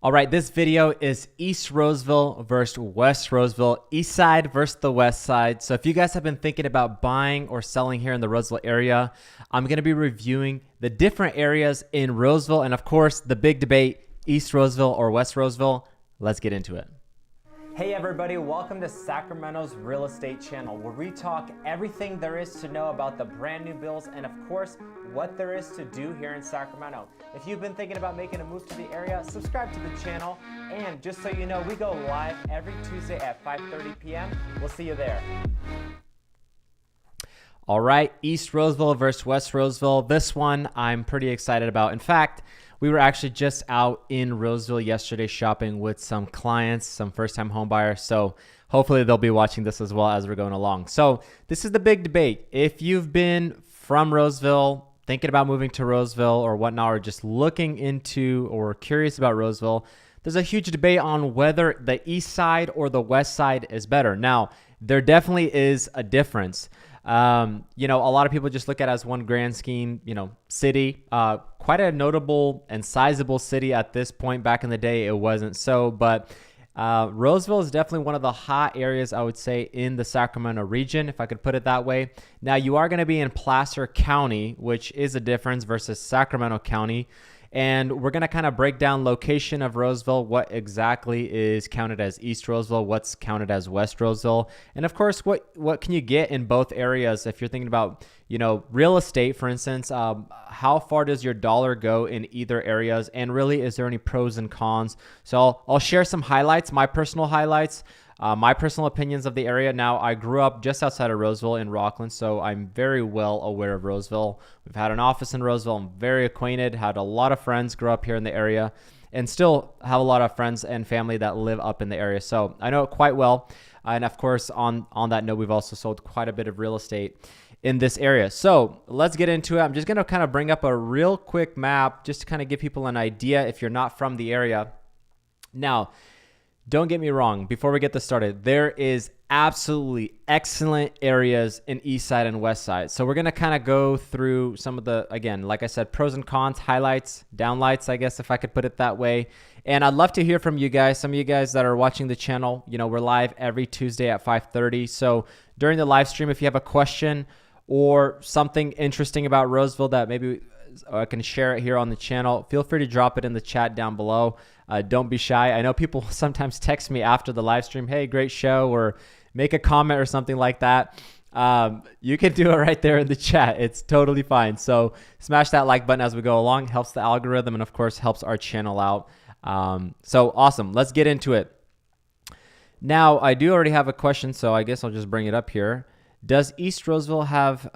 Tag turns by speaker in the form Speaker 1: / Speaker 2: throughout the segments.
Speaker 1: All right, this video is East Roseville versus West Roseville, East side versus the West side. So if you guys have been thinking about buying or selling here in the Roseville area, I'm going to be reviewing the different areas in Roseville and of course the big debate, East Roseville or West Roseville. Let's get into it. Hey everybody, welcome to Sacramento's Real Estate Channel, where we talk everything there is to know about the brand new builds and of course what there is to do here in Sacramento. If you've been thinking about making a move to the area, subscribe to the channel, and just so you know, we go live every Tuesday at 5:30 p.m. We'll see you there. All right, East Roseville versus West Roseville. This one I'm pretty excited about. In fact, we were actually just out in Roseville yesterday shopping with some clients, some first-time home buyers. So hopefully they'll be watching this as well as we're going along. So this is the big debate. If you've been from Roseville, thinking about moving to Roseville or whatnot, or just looking into or curious about Roseville, there's a huge debate on whether the east side or the west side is better. Now, there definitely is a difference. A lot of people just look at it as one grand scheme, city, quite a notable and sizable city at this point. Back in the day, it wasn't so, but Roseville is definitely one of the hot areas, I would say, in the Sacramento region, if I could put it that way. Now, you are going to be in Placer County, which is a difference versus Sacramento County. And we're going to kind of break down location of Roseville, what exactly is counted as East Roseville, what's counted as West Roseville, and of course, what can you get in both areas if you're thinking about, real estate, for instance. How far does your dollar go in either areas, and really, is there any pros and cons? So I'll share some highlights, my personal highlights, my personal opinions of the area. Now, I grew up just outside of Roseville in Rockland, so I'm very well aware of Roseville. We've had an office in Roseville. I'm very acquainted, had a lot of friends grow up here in the area, and still have a lot of friends and family that live up in the area. So I know it quite well. And of course, on that note, we've also sold quite a bit of real estate in this area. So let's get into it. I'm just going to kind of bring up a real quick map just to kind of give people an idea if you're not from the area. Now, don't get me wrong, before we get this started, there is absolutely excellent areas in east side and west side. So we're going to kind of go through some of the, again, like I said, pros and cons, highlights, downlights, I guess, if I could put it that way. And I'd love to hear from you guys, some of you guys that are watching the channel. We're live every Tuesday at 5:30. So during the live stream, if you have a question or something interesting about Roseville that maybe I can share it here on the channel, feel free to drop it in the chat down below. Don't be shy. I know people sometimes text me after the live stream, hey, great show, or make a comment or something like that. You can do it right there in the chat. It's totally fine. So smash that like button as we go along. Helps the algorithm and, of course, helps our channel out. So awesome. Let's get into it. Now, I do already have a question, so I guess I'll just bring it up here. Does East Roseville have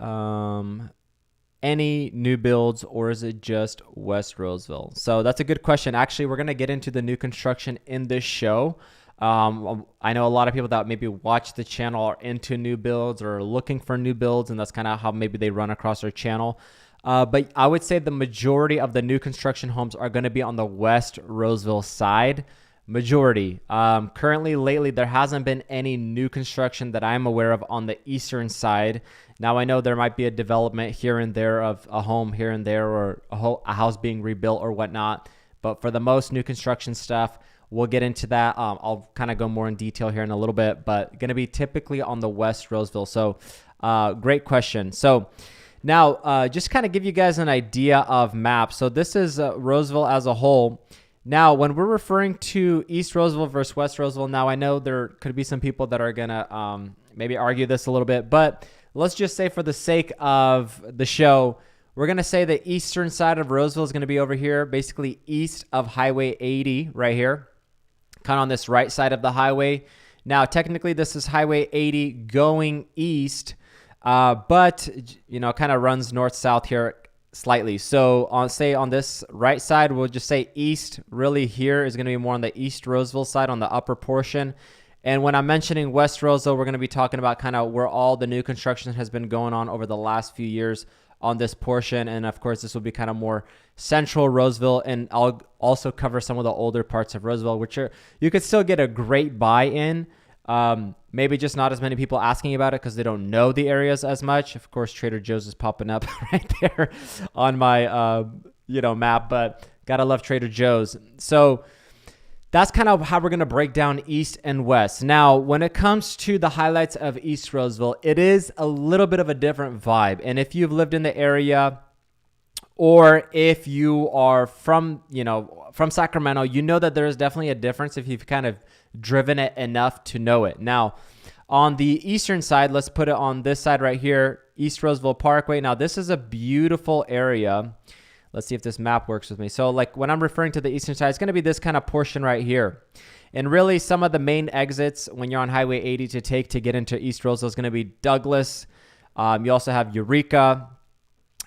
Speaker 1: any new builds, or is it just West Roseville? So that's a good question. Actually, we're going to get into the new construction in this show. I know a lot of people that maybe watch the channel are into new builds or are looking for new builds, and that's kind of how maybe they run across our channel. But I would say the majority of the new construction homes are going to be on the West Roseville side. Majority. Currently, lately, there hasn't been any new construction that I'm aware of on the eastern side. Now, I know there might be a development here and there of a home here and there, or a house being rebuilt or whatnot. But for the most new construction stuff, we'll get into that. I'll kind of go more in detail here in a little bit, but going to be typically on the West Roseville. So great question. So now just kind of give you guys an idea of map. So this is Roseville as a whole. Now, when we're referring to East Roseville versus West Roseville, now I know there could be some people that are going to maybe argue this a little bit, but let's just say for the sake of the show, we're going to say the eastern side of Roseville is going to be over here, basically east of Highway 80 right here, kind of on this right side of the highway. Now, technically, this is Highway 80 going east, but, kind of runs north-south here slightly. So on this right side, we'll just say east. Really here is going to be more on the East Roseville side on the upper portion. And when I'm mentioning West Roseville, we're going to be talking about kind of where all the new construction has been going on over the last few years on this portion. And of course, this will be kind of more central Roseville. And I'll also cover some of the older parts of Roseville, which you could still get a great buy in. Maybe just not as many people asking about it because they don't know the areas as much. Of course, Trader Joe's is popping up right there on my map, but gotta love Trader Joe's. So that's kind of how we're going to break down East and West. Now, when it comes to the highlights of East Roseville, it is a little bit of a different vibe. And if you've lived in the area, or if you are from Sacramento, you know that there is definitely a difference if you've kind of driven it enough to know it. Now, on the eastern side, let's put it on this side right here, East Roseville Parkway. Now, this is a beautiful area. Let's see if this map works with me. So like when I'm referring to the eastern side, it's going to be this kind of portion right here. And really some of the main exits when you're on Highway 80 to get into East Roseville is going to be Douglas. You also have Eureka,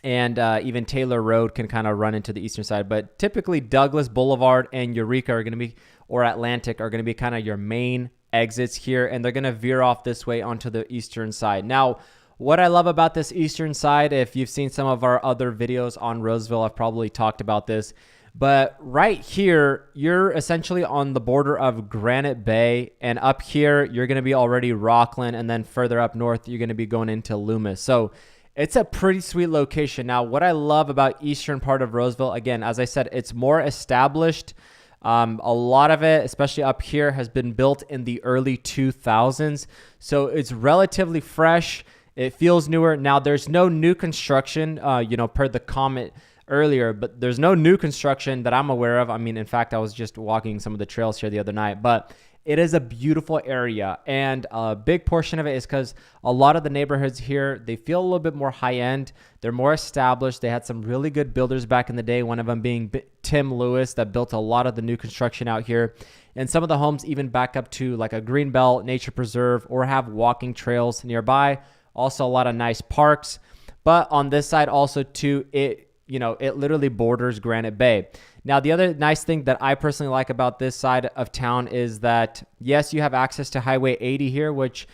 Speaker 1: and even Taylor Road can kind of run into the eastern side. But typically Douglas Boulevard and Eureka are going to be, or Atlantic are going to be kind of your main exits here. And they're going to veer off this way onto the eastern side. Now, what I love about this eastern side, if you've seen some of our other videos on Roseville, I've probably talked about this. But right here, you're essentially on the border of Granite Bay. And up here, you're going to be already Rockland. And then further up north, you're going to be going into Loomis. So it's a pretty sweet location. Now, what I love about eastern part of Roseville, again, as I said, it's more established. A lot of it, especially up here, has been built in the early 2000s. So it's relatively fresh. It feels newer. Now, there's no new construction, per the comment earlier, but there's no new construction that I'm aware of. I mean, in fact, I was just walking some of the trails here the other night, but it is a beautiful area. And a big portion of it is because a lot of the neighborhoods here, they feel a little bit more high end. They're more established. They had some really good builders back in the day, one of them being Tim Lewis, that built a lot of the new construction out here. And some of the homes even back up to like a greenbelt, nature preserve, or have walking trails nearby. Also a lot of nice parks. But on this side also too, it literally borders Granite Bay. Now, the other nice thing that I personally like about this side of town is that, yes, you have access to Highway 80 here, which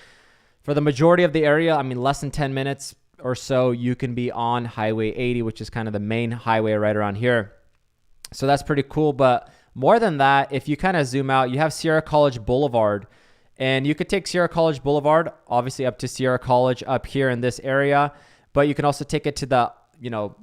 Speaker 1: for the majority of the area, I mean, less than 10 minutes or so, you can be on Highway 80, which is kind of the main highway right around here. So that's pretty cool. But more than that, if you kind of zoom out, you have Sierra College Boulevard. And you could take Sierra College Boulevard, obviously up to Sierra College up here in this area. But you can also take it to the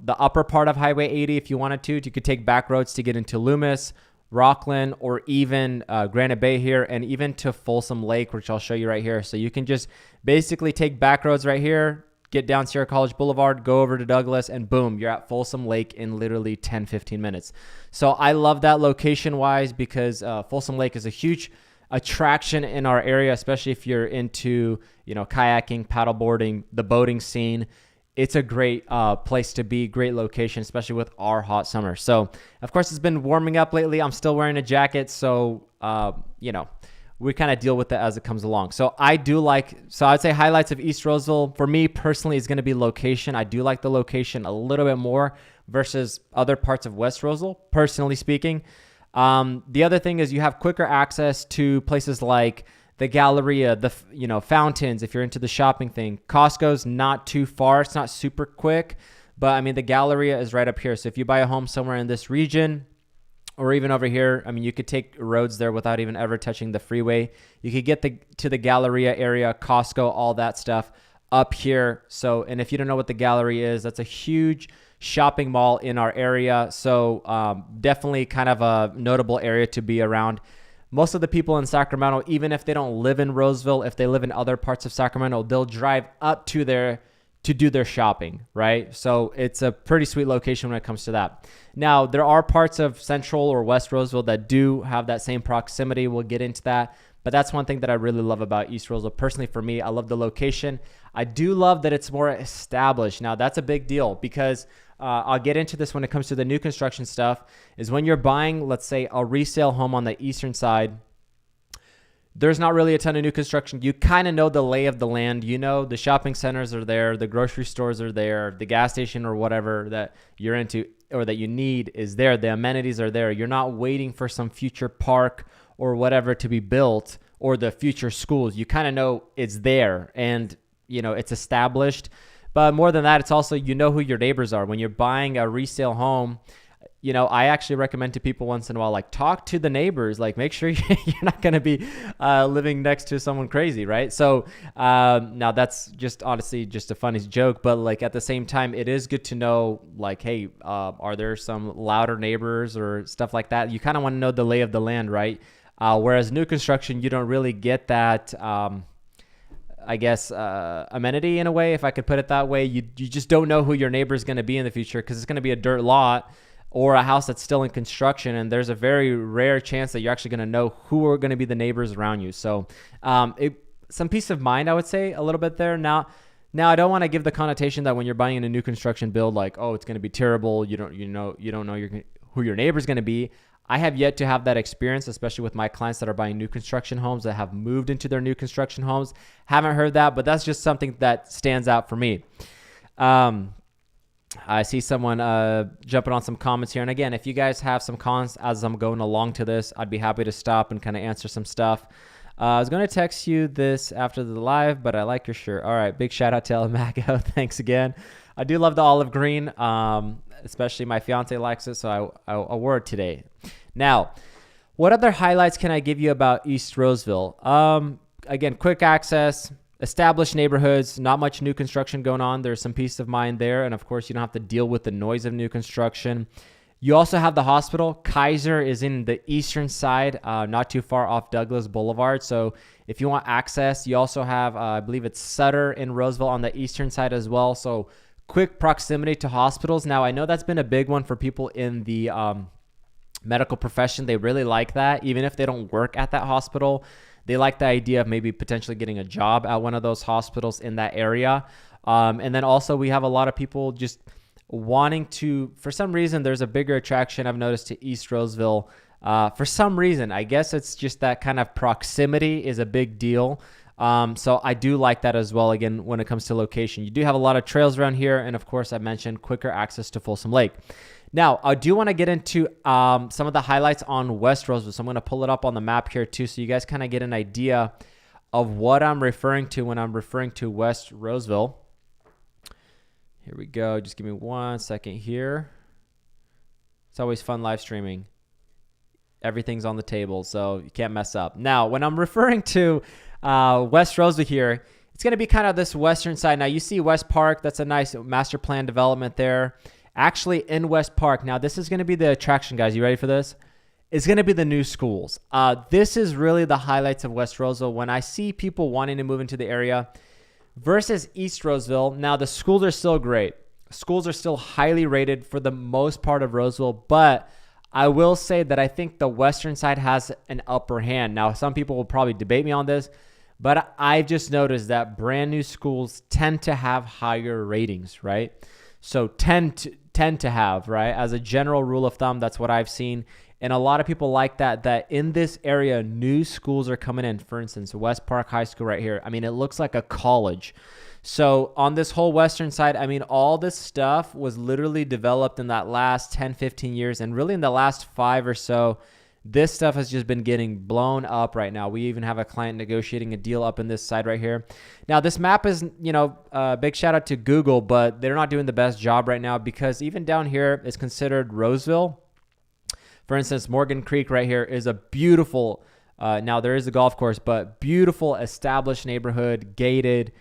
Speaker 1: upper part of Highway 80 if you wanted to. You could take back roads to get into Loomis, Rockland, or even Granite Bay here, and even to Folsom Lake, which I'll show you right here. So you can just basically take back roads right here, get down Sierra College Boulevard, go over to Douglas, and boom, you're at Folsom Lake in literally 10, 15 minutes. So I love that location-wise because Folsom Lake is a huge attraction in our area, especially if you're into, kayaking, paddleboarding, the boating scene. It's a great place to be, great location, especially with our hot summer. So, of course, it's been warming up lately. I'm still wearing a jacket, so, we kind of deal with it as it comes along. So I'd say highlights of East Roseville, for me personally, is going to be location. I do like the location a little bit more versus other parts of West Roseville, personally speaking. The other thing is you have quicker access to places like the Galleria, the fountains, if you're into the shopping thing. Costco's not too far. It's not super quick, but I mean, the Galleria is right up here. So if you buy a home somewhere in this region or even over here, I mean, you could take roads there without even ever touching the freeway. You could get to the Galleria area, Costco, all that stuff up here. So, and if you don't know what the Galleria is, that's a huge shopping mall in our area. So definitely kind of a notable area to be around. Most of the people in Sacramento, even if they don't live in Roseville, if they live in other parts of Sacramento, they'll drive up to there to do their shopping, right? So it's a pretty sweet location when it comes to that. Now, there are parts of Central or West Roseville that do have that same proximity. We'll get into that. But that's one thing that I really love about East Roseville. Personally, for me, I love the location. I do love that it's more established. Now, that's a big deal because I'll get into this when it comes to the new construction stuff, is when you're buying, let's say, a resale home on the eastern side, there's not really a ton of new construction. You kind of know the lay of the land. The shopping centers are there, the grocery stores are there, the gas station or whatever that you're into or that you need is there. The amenities are there. You're not waiting for some future park or whatever to be built or the future schools. You kind of know it's there and, it's established. But more than that, it's also, who your neighbors are. When you're buying a resale home, I actually recommend to people once in a while, like talk to the neighbors, like make sure you're not going to be living next to someone crazy, right? So now that's just honestly just a funny joke, but like at the same time, it is good to know like, hey, are there some louder neighbors or stuff like that? You kind of want to know the lay of the land, right? Whereas new construction, you don't really get that, I guess, amenity in a way, if I could put it that way. You just don't know who your neighbor is going to be in the future, because it's going to be a dirt lot or a house that's still in construction, and there's a very rare chance that you're actually going to know who are going to be the neighbors around you. So some peace of mind, I would say, a little bit there. Now I don't want to give the connotation that when you're buying in a new construction build, like, oh, it's going to be terrible. You don't know who your neighbor's going to be. I have yet to have that experience, especially with my clients that are buying new construction homes that have moved into their new construction homes. Haven't heard that, but that's just something that stands out for me. I see someone jumping on some comments here. And again, if you guys have some comments as I'm going along to this, I'd be happy to stop and kind of answer some stuff. I was going to text you this after the live, but I like your shirt. All right, big shout out to El Mago. Thanks again. I do love the olive green, especially my fiance likes it, so I wore it today. Now, what other highlights can I give you about East Roseville? Again, quick access, established neighborhoods, not much new construction going on. There's some peace of mind there, and of course, you don't have to deal with the noise of new construction. You also have the hospital. Kaiser is in the eastern side, not too far off Douglas Boulevard. So if you want access, you also have, I believe it's Sutter in Roseville on the eastern side as well. So quick proximity to hospitals. Now, I know that's been a big one for people in the medical profession. They really like that. Even if they don't work at that hospital, they like the idea of maybe potentially getting a job at one of those hospitals in that area. And then also we have a lot of people just wanting to, for some reason, there's a bigger attraction I've noticed to East Roseville. For some reason, I guess it's just that kind of proximity is a big deal. So I do like that as well. Again, when it comes to location, you do have a lot of trails around here. And of course, I mentioned quicker access to Folsom Lake. Now, I do want to get into some of the highlights on West Roseville. So I'm going to pull it up on the map here too, so you guys kind of get an idea of what I'm referring to when I'm referring to West Roseville. Here we go. Just give me 1 second here. It's always fun live streaming. Everything's on the table, so you can't mess up. Now, when I'm referring to West Roseville here, it's going to be kind of this western side. Now, you see West Park. That's a nice master plan development there. Actually, in West Park, now this is going to be the attraction, guys. You ready for this? It's going to be the new schools. This is really the highlights of West Roseville. When I see people wanting to move into the area versus East Roseville, now the schools are still great. Schools are still highly rated for the most part of Roseville, but I will say that I think the western side has an upper hand. Now, some people will probably debate me on this, but I've just noticed that brand new schools tend to have higher ratings, right? So tend to have, right? As a general rule of thumb, that's what I've seen. And a lot of people like that in this area, new schools are coming in. For instance, West Park High School right here. I mean, it looks like a college. So on this whole western side, I mean, all this stuff was literally developed in that last 10, 15 years. And really in the last 5 or so, this stuff has just been getting blown up right now. We even have a client negotiating a deal up in this side right here. Now, this map is, big shout out to Google, but they're not doing the best job right now, because even down here is considered Roseville. For instance, Morgan Creek right here is a beautiful, now there is a golf course, but beautiful established neighborhood, gated,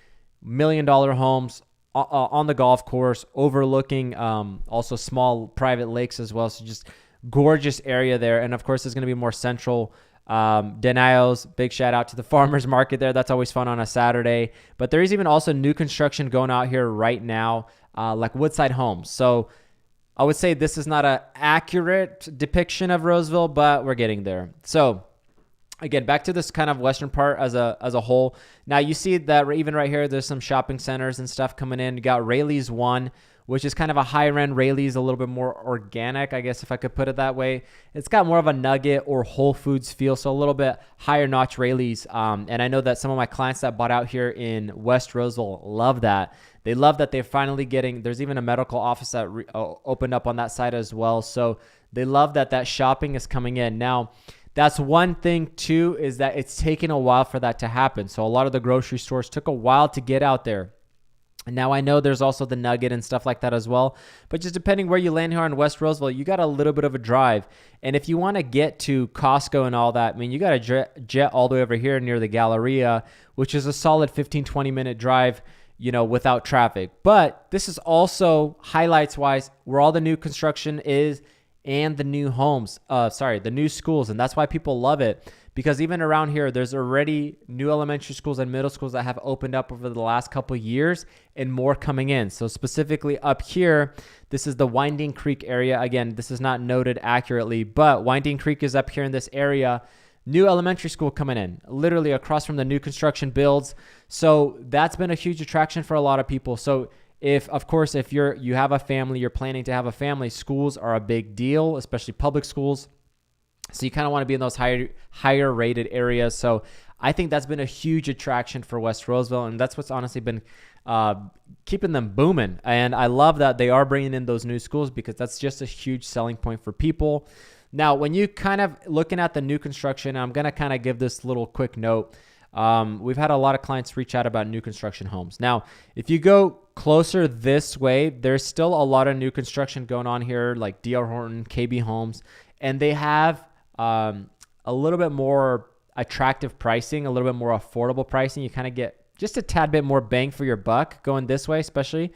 Speaker 1: $1 million homes on the golf course, overlooking also small private lakes as well. So just gorgeous area there. And of course, there's going to be more central. Denials, big shout out to the farmers market there. That's always fun on a Saturday. But there is even also new construction going out here right now, like Woodside Homes. So I would say this is not an accurate depiction of Roseville, but we're getting there. So again, back to this kind of western part as a whole. Now you see that even right here, there's some shopping centers and stuff coming in. You got Rayleigh's 1, which is kind of a higher end. Rayleigh's a little bit more organic, I guess, if I could put it that way. It's got more of a Nugget or Whole Foods feel, so a little bit higher notch Rayleigh's. And I know that some of my clients that bought out here in West Roseville love that. They love that they're finally getting, there's even a medical office that opened up on that side as well. So they love that shopping is coming in. Now, that's one thing too, is that it's taken a while for that to happen. So a lot of the grocery stores took a while to get out there. Now, I know there's also the Nugget and stuff like that as well, but just depending where you land here in West Roseville, you got a little bit of a drive. And if you want to get to Costco and all that, I mean, you got to jet all the way over here near the Galleria, which is a solid 15, 20-minute drive, without traffic. But this is also highlights-wise where all the new construction is and the new homes, the new schools. And that's why people love it. Because even around here, there's already new elementary schools and middle schools that have opened up over the last couple of years and more coming in. So specifically up here, this is the Winding Creek area. Again, this is not noted accurately, but Winding Creek is up here in this area. New elementary school coming in, literally across from the new construction builds. So that's been a huge attraction for a lot of people. So if you have a family, you're planning to have a family, schools are a big deal, especially public schools. So you kind of want to be in those higher rated areas. So I think that's been a huge attraction for West Roseville, and that's what's honestly been keeping them booming. And I love that they are bringing in those new schools because that's just a huge selling point for people. Now, when you kind of looking at the new construction, I'm going to kind of give this little quick note. We've had a lot of clients reach out about new construction homes. Now, if you go closer this way, there's still a lot of new construction going on here, like D.R. Horton, KB Homes, and they have a little bit more attractive pricing, a little bit more affordable pricing. You kind of get just a tad bit more bang for your buck going this way, especially.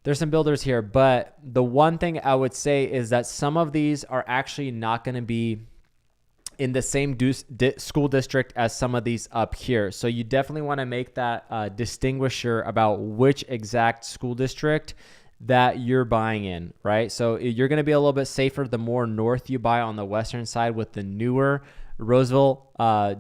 Speaker 1: There's some builders here, but the one thing I would say is that some of these are actually not going to be in the same school district as some of these up here. So you definitely want to make that distinguisher about which exact school district that you're buying in, right? So you're going to be a little bit safer the more north you buy on the western side with the newer Roseville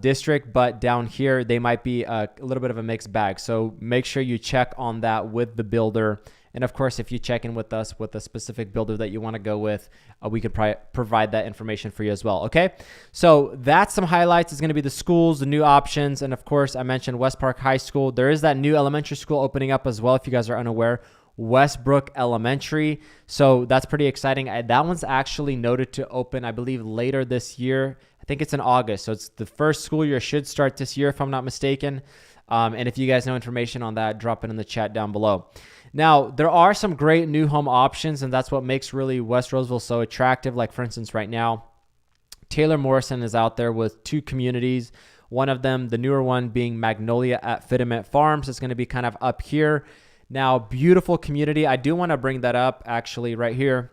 Speaker 1: district, but down here they might be a little bit of a mixed bag. So make sure you check on that with the builder. And of course, if you check in with us with a specific builder that you want to go with, we could provide that information for you as well. Okay, so that's some highlights. It's going to be the schools, the new options, and of course, I mentioned West Park High School. There is that new elementary school opening up as well, if you guys are unaware. Westbrook Elementary. So that's pretty exciting. That one's actually noted to open, I believe, later this year. I think it's in August. So it's the first school year, should start this year, if I'm not mistaken. And if you guys know information on that, drop it in the chat down below. Now, there are some great new home options, and that's what makes really West Roseville so attractive. Like, for instance, right now, Taylor Morrison is out there with 2 communities. One of them, the newer one, being Magnolia at Fitiment Farms. It's going to be kind of up here. Now, beautiful community. I do want to bring that up actually right here,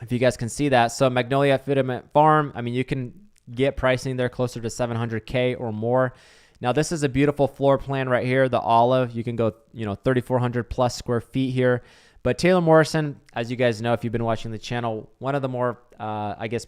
Speaker 1: if you guys can see that. So Magnolia at Fitiment Farm, I mean, you can get pricing there closer to $700K or more. Now, this is a beautiful floor plan right here, the olive. You can go, 3,400 plus square feet here. But Taylor Morrison, as you guys know, if you've been watching the channel, one of the more,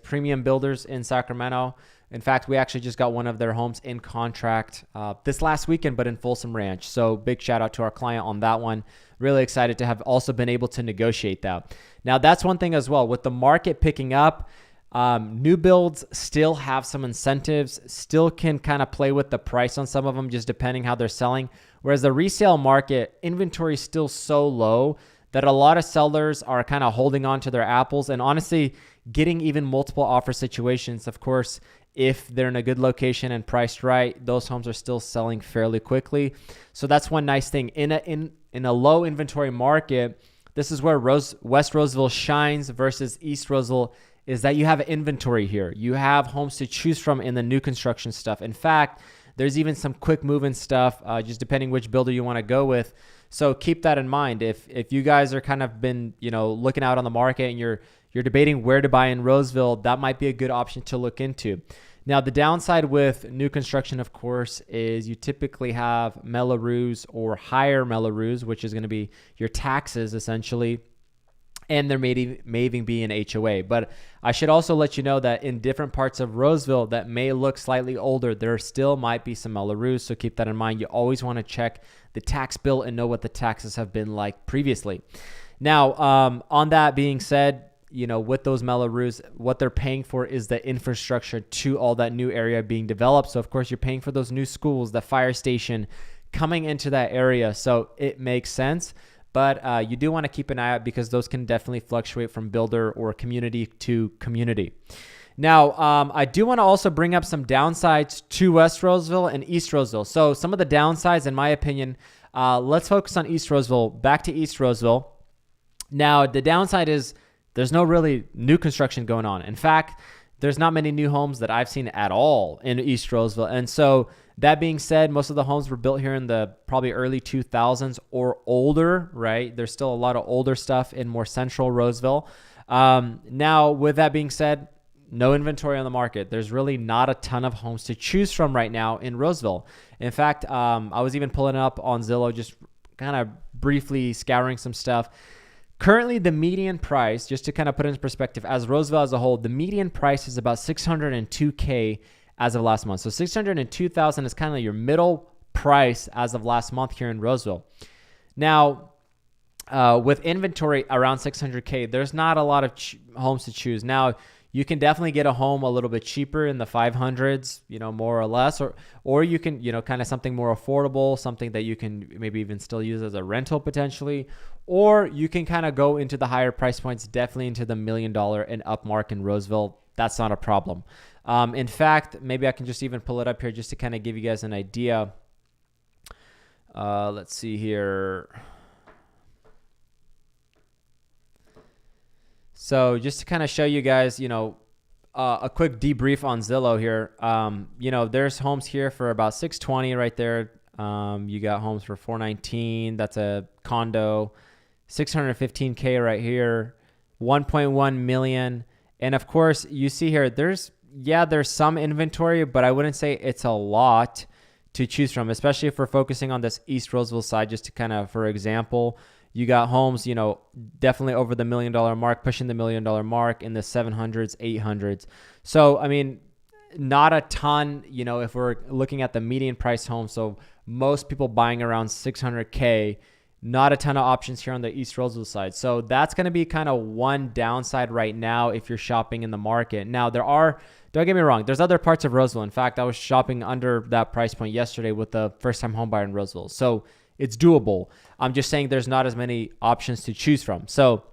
Speaker 1: premium builders in Sacramento. In fact, we actually just got one of their homes in contract this last weekend, but in Folsom Ranch. So big shout out to our client on that one. Really excited to have also been able to negotiate that. Now, that's one thing as well. With the market picking up, new builds still have some incentives, still can kind of play with the price on some of them, just depending how they're selling. Whereas the resale market, inventory is still so low that a lot of sellers are kind of holding on to their apples and honestly getting even multiple offer situations. Of course, if they're in a good location and priced right, those homes are still selling fairly quickly. So that's one nice thing. In a low inventory market, this is where West Roseville shines versus East Roseville, is that you have inventory here. You have homes to choose from in the new construction stuff. In fact, there's even some quick move-in stuff, just depending which builder you want to go with. So keep that in mind. If you guys are kind of been, looking out on the market and you're debating where to buy in Roseville, that might be a good option to look into. Now, the downside with new construction, of course, is you typically have Melrose or higher Melrose, which is going to be your taxes essentially, and there may even be an HOA. But I should also let you know that in different parts of Roseville that may look slightly older, there still might be some Melrose, so keep that in mind. You always want to check the tax bill and know what the taxes have been like previously. Now, on that being said, with those Melrose, what they're paying for is the infrastructure to all that new area being developed. So, of course, you're paying for those new schools, the fire station coming into that area. So it makes sense. But you do want to keep an eye out because those can definitely fluctuate from builder or community to community. Now, I do want to also bring up some downsides to West Roseville and East Roseville. So some of the downsides, in my opinion, Let's focus on East Roseville. Back to East Roseville. Now, the downside is there's no really new construction going on. In fact, there's not many new homes that I've seen at all in East Roseville. And so that being said, most of the homes were built here in the probably early 2000s or older, right? There's still a lot of older stuff in more central Roseville. Now, with that being said, no inventory on the market. There's really not a ton of homes to choose from right now in Roseville. In fact, I was even pulling up on Zillow, just kind of briefly scouring some stuff. Currently, the median price, just to kind of put it into perspective, as Roseville as a whole, the median price is about $602K as of last month. So $602,000 is kind of your middle price as of last month here in Roseville. Now, with inventory around $600K, there's not a lot of homes to choose. Now, you can definitely get a home a little bit cheaper in the 500s, more or less, or you can, kind of something more affordable, something that you can maybe even still use as a rental potentially, or you can kind of go into the higher price points, definitely into the $1 million and up mark in Roseville. That's not a problem. In fact, maybe I can just even pull it up here just to kind of give you guys an idea. Let's see here. So just to kind of show you guys, a quick debrief on Zillow here. There's homes here for about $620 right there. You got homes for $419. That's a condo. $615K right here. $1.1 million. And of course, you see here, there's some inventory, but I wouldn't say it's a lot to choose from, especially if we're focusing on this East Roseville side, just to kind of, for example, you got homes, definitely over the $1 million mark, pushing the $1 million mark in the 700s, 800s. So, I mean, not a ton, if we're looking at the median price home. So most people buying around 600K, not a ton of options here on the East Roseville side. So that's going to be kind of one downside right now if you're shopping in the market. Now, don't get me wrong, there's other parts of Roseville. In fact, I was shopping under that price point yesterday with the first-time home buyer in Roseville. So it's doable. I'm just saying there's not as many options to choose from. So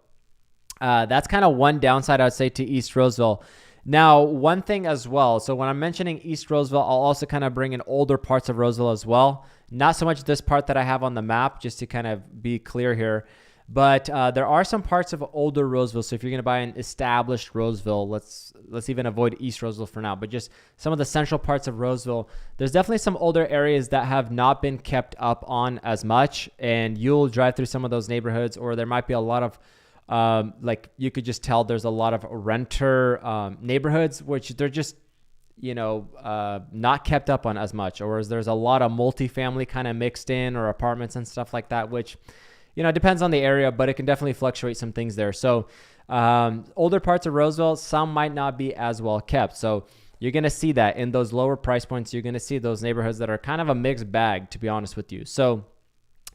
Speaker 1: that's kind of one downside I would say to East Roseville. Now, one thing as well. So when I'm mentioning East Roseville, I'll also kind of bring in older parts of Roseville as well. Not so much this part that I have on the map, just to kind of be clear here. But there are some parts of older Roseville. So if you're going to buy an established Roseville, let's even avoid East Roseville for now, but just some of the central parts of Roseville, there's definitely some older areas that have not been kept up on as much. And you'll drive through some of those neighborhoods, or there might be a lot of, you could just tell there's a lot of renter neighborhoods, which they're just, not kept up on as much. Or there's a lot of multifamily kind of mixed in, or apartments and stuff like that, which it depends on the area, but it can definitely fluctuate some things there. So older parts of Roseville, some might not be as well kept. So you're going to see that in those lower price points. You're going to see those neighborhoods that are kind of a mixed bag, to be honest with you. So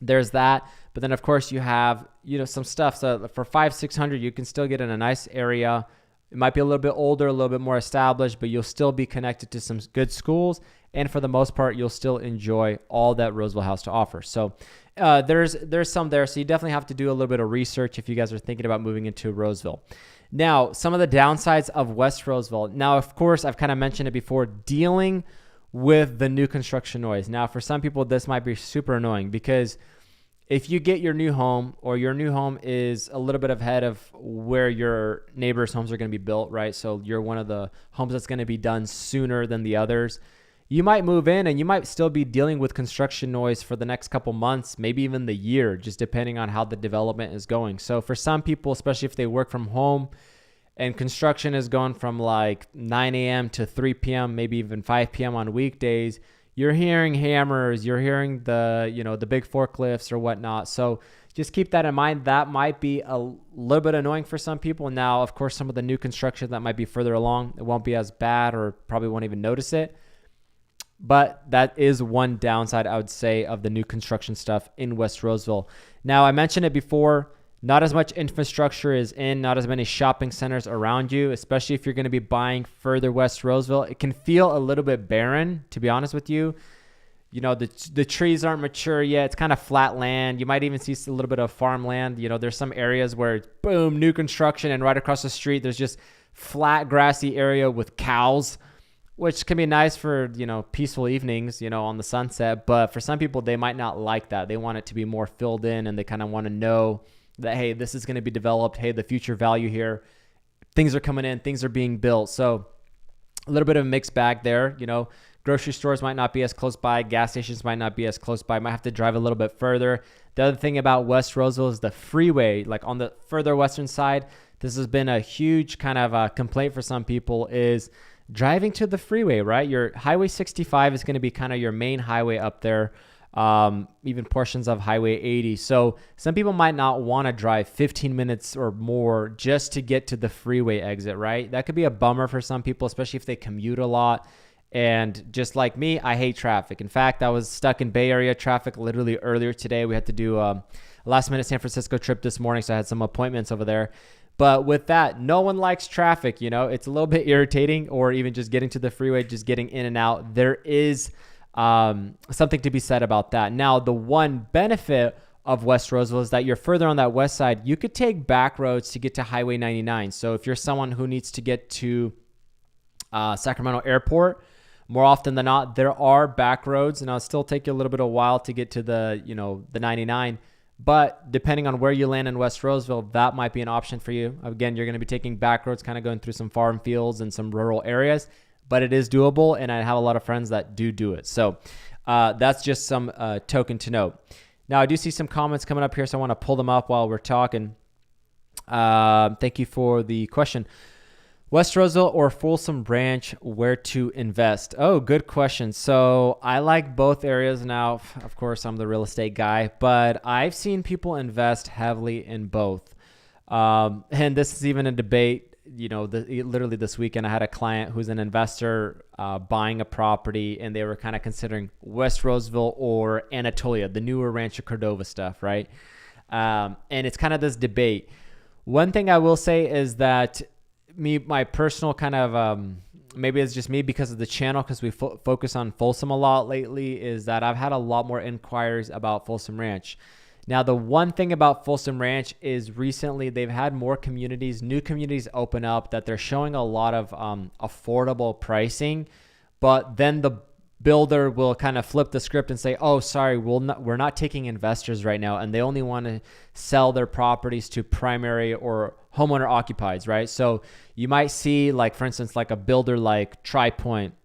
Speaker 1: there's that. But then, of course, you have, some stuff. So for $500-600, you can still get in a nice area. It might be a little bit older, a little bit more established, but you'll still be connected to some good schools. And for the most part, you'll still enjoy all that Roseville has to offer. So there's some there. So you definitely have to do a little bit of research if you guys are thinking about moving into Roseville. Now, some of the downsides of West Roseville. Now, of course, I've kind of mentioned it before, dealing with the new construction noise. Now, for some people, this might be super annoying because if you get your new home, or your new home is a little bit ahead of where your neighbors' homes are going to be built, right? So you're one of the homes that's going to be done sooner than the others. You might move in and you might still be dealing with construction noise for the next couple months, maybe even the year, just depending on how the development is going. So for some people, especially if they work from home and construction is going from like 9 a.m. to 3 p.m., maybe even 5 p.m. on weekdays, you're hearing hammers, you're hearing the big forklifts or whatnot. So just keep that in mind. That might be a little bit annoying for some people. Now, of course, some of the new construction that might be further along, it won't be as bad, or probably won't even notice it. But that is one downside, I would say, of the new construction stuff in West Roseville. Now, I mentioned it before, not as much infrastructure is not as many shopping centers around you, especially if you're going to be buying further West Roseville. It can feel a little bit barren, to be honest with you. The trees aren't mature yet. It's kind of flat land. You might even see a little bit of farmland. There's some areas where it's boom, new construction, and right across the street, there's just flat grassy area with cows. which can be nice for, peaceful evenings, on the sunset. But for some people, they might not like that. They want it to be more filled in, and they kind of want to know that, hey, this is going to be developed. Hey, the future value here, things are coming in, things are being built. So a little bit of a mixed bag there. Grocery stores might not be as close by. Gas stations might not be as close by. Might have to drive a little bit further. The other thing about West Roseville is the freeway, like on the further western side. This has been a huge kind of a complaint for some people, is driving to the freeway, right? Your Highway 65 is going to be kind of your main highway up there, even portions of Highway 80. So some people might not want to drive 15 minutes or more just to get to the freeway exit, right? That could be a bummer for some people, especially if they commute a lot. And just like me, I hate traffic. In fact, I was stuck in Bay Area traffic literally earlier today. We had to do a last-minute San Francisco trip this morning, so I had some appointments over there. But with that, no one likes traffic. It's a little bit irritating, or even just getting to the freeway, just getting in and out. There is something to be said about that. Now, the one benefit of West Roseville is that you're further on that west side. You could take back roads to get to Highway 99. So if you're someone who needs to get to Sacramento Airport, more often than not, there are back roads, and it'll still take you a little bit of a while to get to the 99. But depending on where you land in West Roseville, that might be an option for you. Again, you're going to be taking back roads, kind of going through some farm fields and some rural areas, but it is doable, and I have a lot of friends that do it. So that's just some token to note. Now, I do see some comments coming up here, so I want to pull them up while we're talking. Thank you for the question. West Roseville or Folsom Branch, where to invest? Oh, good question. So I like both areas. Now, of course, I'm the real estate guy, but I've seen people invest heavily in both. And this is even a debate. Literally this weekend, I had a client who's an investor buying a property, and they were kind of considering West Roseville or Anatolia, the newer Rancho Cordova stuff, right? And it's kind of this debate. One thing I will say is that my personal kind of, maybe it's just me because of the channel, because we focus on Folsom a lot lately, is that I've had a lot more inquiries about Folsom Ranch. Now, the one thing about Folsom Ranch is recently they've had more communities, new communities open up, that they're showing a lot of affordable pricing, but then the builder will kind of flip the script and say, oh, sorry, we're not taking investors right now, and they only want to sell their properties to primary or homeowner occupieds, right? So you might see, like, for instance, like a builder like Tri-Point.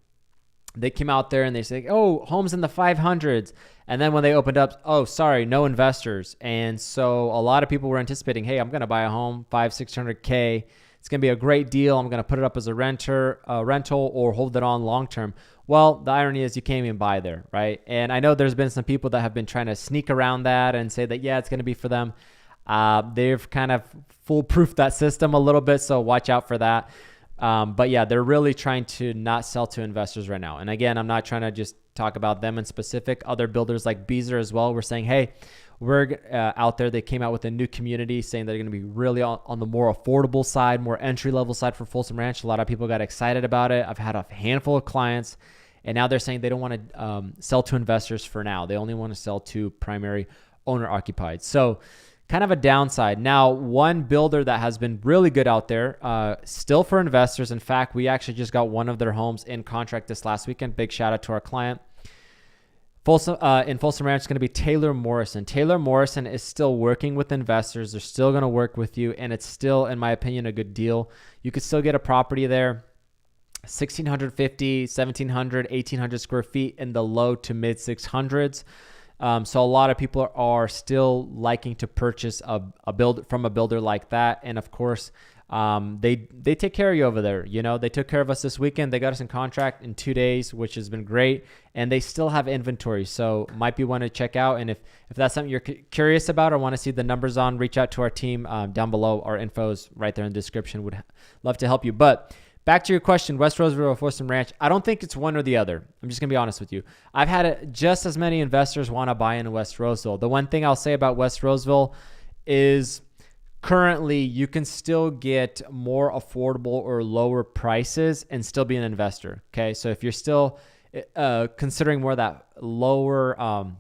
Speaker 1: They came out there and they say, oh, homes in the 500s. And then when they opened up, oh, sorry, no investors. And so a lot of people were anticipating, hey, I'm going to buy a home, $500,000-$600K. It's going to be a great deal. I'm going to put it up as a rental or hold it on long-term. Well, the irony is you can't even buy there, right? And I know there's been some people that have been trying to sneak around that and say that, yeah, it's going to be for them. They've kind of foolproofed that system a little bit, so watch out for that. But yeah, they're really trying to not sell to investors right now. And again, I'm not trying to just talk about them in specific. Other builders like Beazer as well, we're saying, hey, we're out there. They came out with a new community saying they're going to be really on the more affordable side, more entry-level side for Folsom Ranch. A lot of people got excited about it. I've had a handful of clients, and now they're saying they don't want to sell to investors for now. They only want to sell to primary owner-occupied. So kind of a downside. Now, one builder that has been really good out there, still for investors. In fact, we actually just got one of their homes in contract this last weekend. Big shout out to our client. In Folsom Ranch, it's going to be Taylor Morrison. Taylor Morrison is still working with investors. They're still going to work with you, and it's still, in my opinion, a good deal. You could still get a property there, 1,650, 1,700, 1,800 square feet in the low to mid 600s. So a lot of people are still liking to purchase from a builder like that. And of course, they take care of you over there. They took care of us this weekend. They got us in contract in 2 days, which has been great. And they still have inventory. So might be one to check out. And if that's something you're curious about or want to see the numbers on, reach out to our team down below. Our info is right there in the description. Would love to help you. But back to your question, West Roseville or Folsom Ranch, I don't think it's one or the other. I'm just going to be honest with you. I've had just as many investors want to buy in West Roseville. The one thing I'll say about West Roseville is currently you can still get more affordable or lower prices and still be an investor. Okay. So if you're still considering more that lower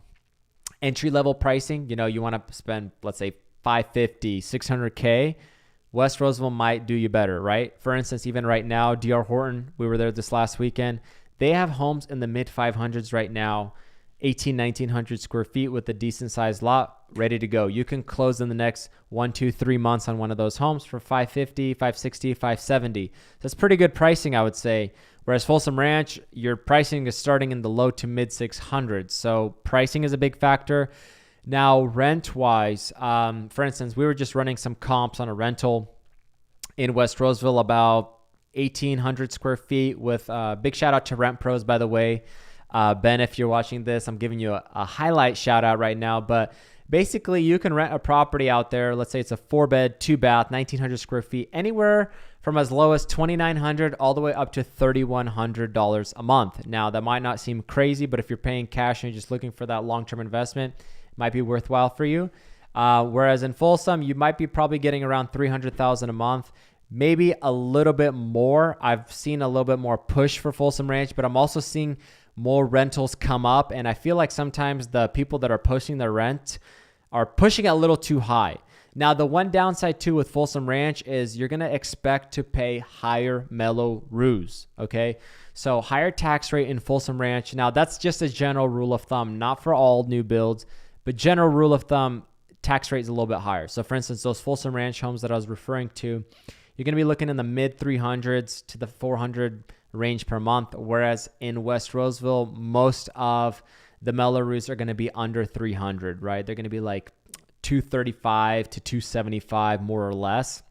Speaker 1: entry level pricing, you want to spend, let's say $550,000, $600K. West Roseville might do you better, right? For instance, even right now, D.R. Horton, we were there this last weekend. They have homes in the mid 500s right now, 1900 square feet with a decent sized lot ready to go. You can close in the next 1, 2, 3 months on one of those homes for 550, 560, 570. That's pretty good pricing, I would say. Whereas Folsom Ranch, your pricing is starting in the low to mid 600s. So pricing is a big factor. Now, rent-wise, for instance, we were just running some comps on a rental in West Roseville, about 1,800 square feet with big shout out to Rent Pros, by the way. Ben, if you're watching this, I'm giving you a highlight shout out right now. But basically, you can rent a property out there. Let's say it's a 4-bed, 2-bath, 1,900 square feet, anywhere from as low as $2,900 all the way up to $3,100 a month. Now, that might not seem crazy, but if you're paying cash and you're just looking for that long-term investment, it might be worthwhile for you. Whereas in Folsom, you might be probably getting around $300,000 a month, maybe a little bit more. I've seen a little bit more push for Folsom Ranch, but I'm also seeing more rentals come up. And I feel like sometimes the people that are posting their rent are pushing it a little too high. Now, the one downside too with Folsom Ranch is you're going to expect to pay higher mellow rues. Okay. So higher tax rate in Folsom Ranch. Now that's just a general rule of thumb, not for all new builds, but general rule of thumb, tax rate is a little bit higher. So for instance, those Folsom Ranch homes that I was referring to, you're going to be looking in the mid 300s to the 400 range per month. Whereas in West Roseville, most of the Mellows are going to be under 300, right? They're going to be like 235 to 275 more or less.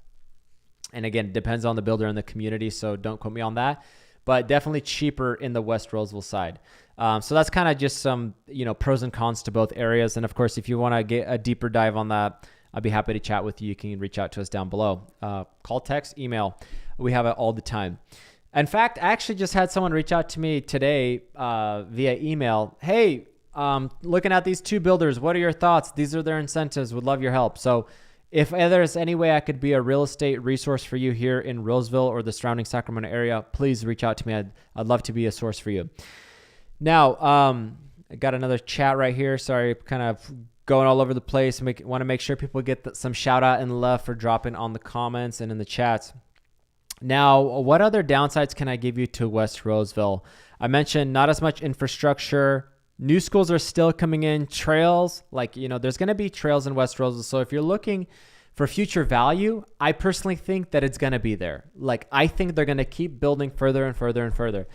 Speaker 1: And again, it depends on the builder and the community, so don't quote me on that. But definitely cheaper in the West Roseville side. So that's kind of just some, pros and cons to both areas. And of course, if you want to get a deeper dive on that, I'd be happy to chat with you. You can reach out to us down below. Call, text, email. We have it all the time. In fact, I actually just had someone reach out to me today via email. Hey, looking at these two builders, what are your thoughts? These are their incentives. Would love your help. So if there's any way I could be a real estate resource for you here in Roseville or the surrounding Sacramento area, please reach out to me. I'd love to be a source for you. Now, I got another chat right here. Sorry, kind of going all over the place. Want to make sure people get some shout out and love for dropping on the comments and in the chats. Now, what other downsides can I give you to West Roseville? I mentioned not as much infrastructure. New schools are still coming in. Trails, there's going to be trails in West Roseville. So if you're looking for future value, I personally think that it's going to be there. I think they're going to keep building further and further and further.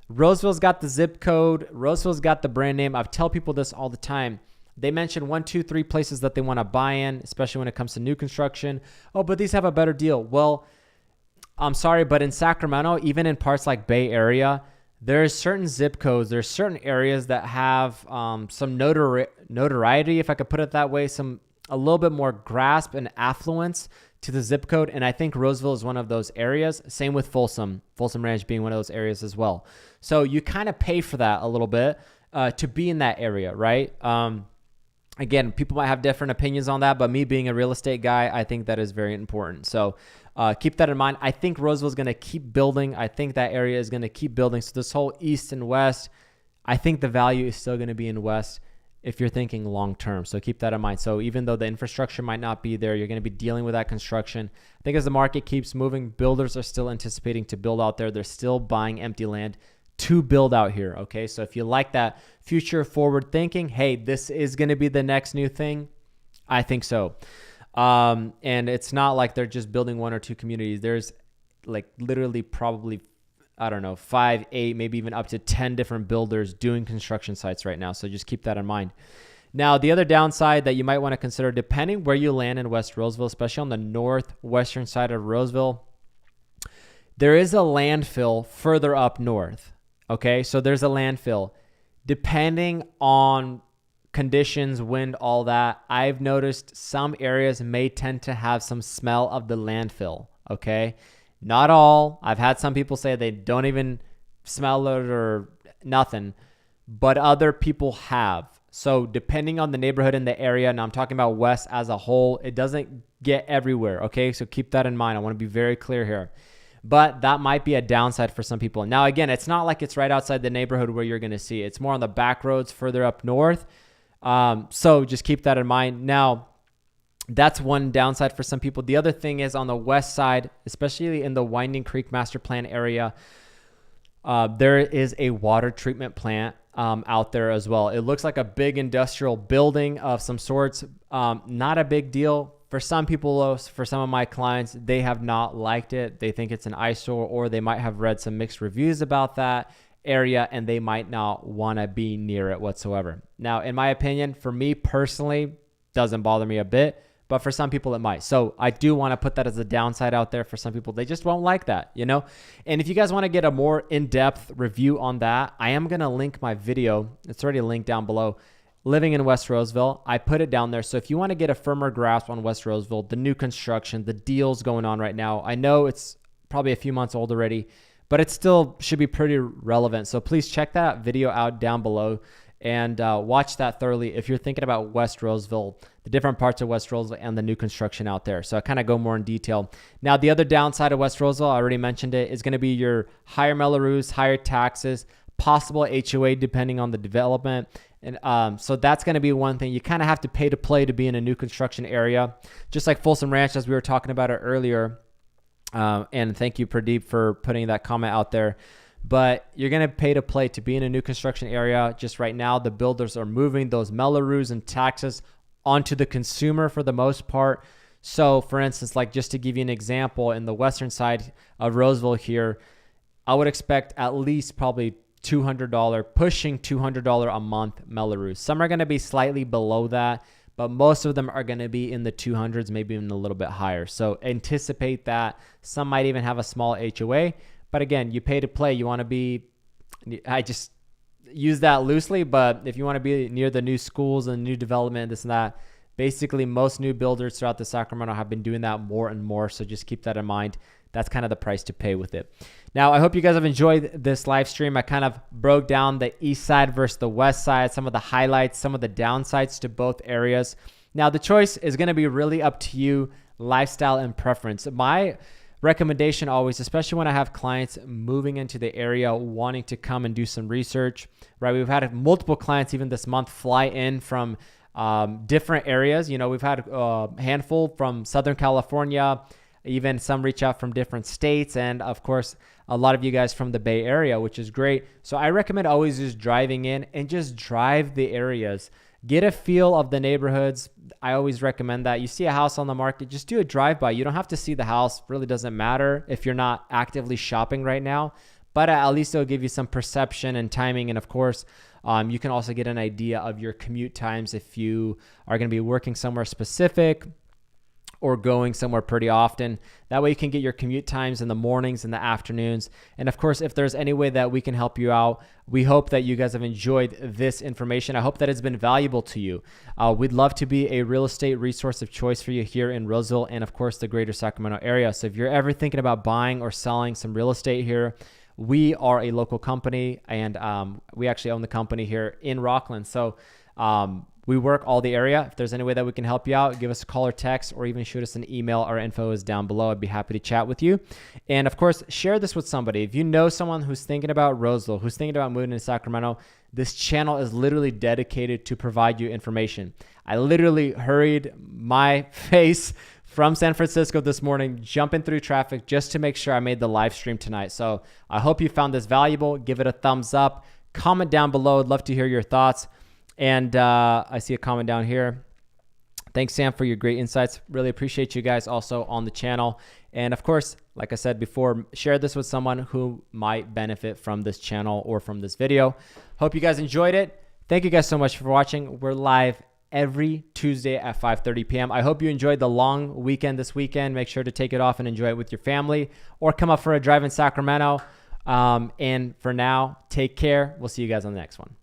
Speaker 1: Roseville's got the zip code. Roseville's got the brand name. I tell people this all the time. They mention 1, 2, 3 places that they want to buy in, especially when it comes to new construction. Oh, but these have a better deal. Well, I'm sorry, but in Sacramento, even in parts like Bay Area, there's certain zip codes, there's certain areas that have some notoriety, if I could put it that way, a little bit more grasp and affluence to the zip code. And I think Roseville is one of those areas. Same with Folsom Ranch being one of those areas as well. So you kind of pay for that a little bit to be in that area, right? Again, people might have different opinions on that, but me being a real estate guy, I think that is very important. So keep that in mind. I think Roseville is going to keep building. I think that area is going to keep building. So this whole East and West, I think the value is still going to be in West if you're thinking long term. So keep that in mind. So even though the infrastructure might not be there, you're going to be dealing with that construction. I think as the market keeps moving, builders are still anticipating to build out there. They're still buying empty land to build out here. Okay. So if you like that future forward thinking, hey, this is going to be the next new thing, I think so. And it's not like they're just building 1 or 2 communities. There's literally probably, 5, 8, maybe even up to 10 different builders doing construction sites right now. So just keep that in mind. Now, the other downside that you might want to consider, depending where you land in West Roseville, especially on the northwestern side of Roseville, there is a landfill further up north. Okay, so there's a landfill. Depending on conditions, wind, all that, I've noticed some areas may tend to have some smell of the landfill. Okay, not all. I've had some people say they don't even smell it or nothing, but other people have. So depending on the neighborhood in the area, and I'm talking about West as a whole, it doesn't get everywhere. Okay, so keep that in mind. I want to be very clear here. But that might be a downside for some people. Now, again, it's not like it's right outside the neighborhood where you're going to see it. It's more on the back roads further up north. So just keep that in mind. Now, That's one downside for some people. The other thing is on the west side, especially in the Winding Creek Master Plan area, there is a water treatment plant out there as well. It looks like a big industrial building of some sorts. Not a big deal. For some people, though, for some of my clients, they have not liked it. They think it's an eyesore, or they might have read some mixed reviews about that area and they might not want to be near it whatsoever. Now, in my opinion, for me personally, doesn't bother me a bit, but for some people it might. So I do want to put that as a downside out there for some people. They just won't like that, you know? And if you guys want to get a more in-depth review on that, I am going to link my video. It's already linked down below. Living in West Roseville. I put it down there. So if you want to get a firmer grasp on West Roseville, the new construction, the deals going on right now, I know it's probably a few months old already, but it still should be pretty relevant. So please check that video out down below and watch that thoroughly if you're thinking about West Roseville, the different parts of West Roseville and the new construction out there. So I kind of go more in detail. Now, the other downside of West Roseville, I already mentioned it, is going to be your higher Mello-Roos, higher taxes, possible HOA depending on the development. And so that's going to be one thing. You kind of have to pay to play to be in a new construction area, just like Folsom Ranch, as we were talking about it earlier. And thank you, Pradeep, for putting that comment out there. But you're going to pay to play to be in a new construction area. Just right now, the builders are moving those Mello-Roos and taxes onto the consumer for the most part. So, for instance, like just to give you an example, in the western side of Roseville here, I would expect at least probably $200, pushing $200 a month Mello-Roos. Some are going to be slightly below that, but most of them are going to be in the 200s, maybe even a little bit higher. So anticipate that. Some might even have a small HOA. But again, you pay to play. You want to be, I just use that loosely, but if you want to be near the new schools and new development, this and that, basically most new builders throughout the Sacramento have been doing that more and more. So just keep that in mind. That's kind of the price to pay with it. Now, I hope you guys have enjoyed this live stream. I kind of broke down the east side versus the west side, some of the highlights, some of the downsides to both areas. Now, the choice is going to be really up to you, lifestyle and preference. My recommendation always, especially when I have clients moving into the area, wanting to come and do some research, right? We've had multiple clients even this month fly in from different areas. You know, we've had a handful from Southern California, even some reach out from different states, and of course, a lot of you guys from the Bay Area, which is great. So I recommend always just driving in and just drive the areas. Get a feel of the neighborhoods. I always recommend that. You see a house on the market, just do a drive-by. You don't have to see the house. It really doesn't matter if you're not actively shopping right now, but at least it'll give you some perception and timing. And of course, you can also get an idea of your commute times if you are going to be working somewhere specific or going somewhere pretty often. That way you can get your commute times in the mornings and the afternoons. And of course, if there's any way that we can help you out, we hope that you guys have enjoyed this information. I hope that it's been valuable to you. We'd love to be a real estate resource of choice for you here in Roseville and of course the greater Sacramento area. So if you're ever thinking about buying or selling some real estate here, we are a local company and we actually own the company here in Rockland. So we work all the area. If there's any way that we can help you out, give us a call or text or even shoot us an email. Our info is down below. I'd be happy to chat with you. And of course, share this with somebody. If you know someone who's thinking about Roseville, who's thinking about moving to Sacramento, this channel is literally dedicated to provide you information. I literally hurried my face from San Francisco this morning, jumping through traffic just to make sure I made the live stream tonight. So I hope you found this valuable. Give it a thumbs up. Comment down below. I'd love to hear your thoughts. And I see a comment down here. Thanks, Sam, for your great insights. Really appreciate you guys also on the channel. And of course, like I said before, share this with someone who might benefit from this channel or from this video. Hope you guys enjoyed it. Thank you guys so much for watching. We're live every Tuesday at 5:30 p.m. I hope you enjoyed the long weekend this weekend. Make sure to take it off and enjoy it with your family or come up for a drive in Sacramento. And for now, take care. We'll see you guys on the next one.